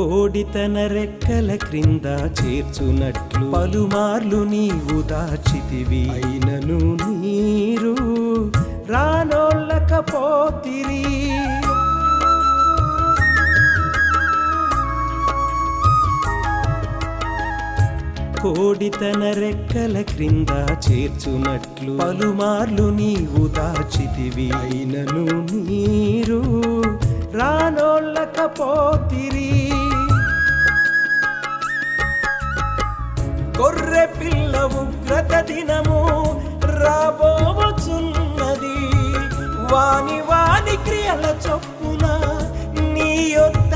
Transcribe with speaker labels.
Speaker 1: కోడి తన రెక్కల క్రింద చేర్చునట్లు పలుమార్లు నీవు దాచితివి, అయినను నీరు రానోళ్ళకపోతిరి. కోడి తన రెక్కల క్రింద చేర్చునట్లు పలుమార్లు నీవు దాచితివి, అయినను నీరు రానోళ్ళకపోతిరి. గొర్రె పిల్ల ఉగ్రత దినము రాబోవచున్నది, వాని వాని క్రియల చొప్పున నీ యొద్ద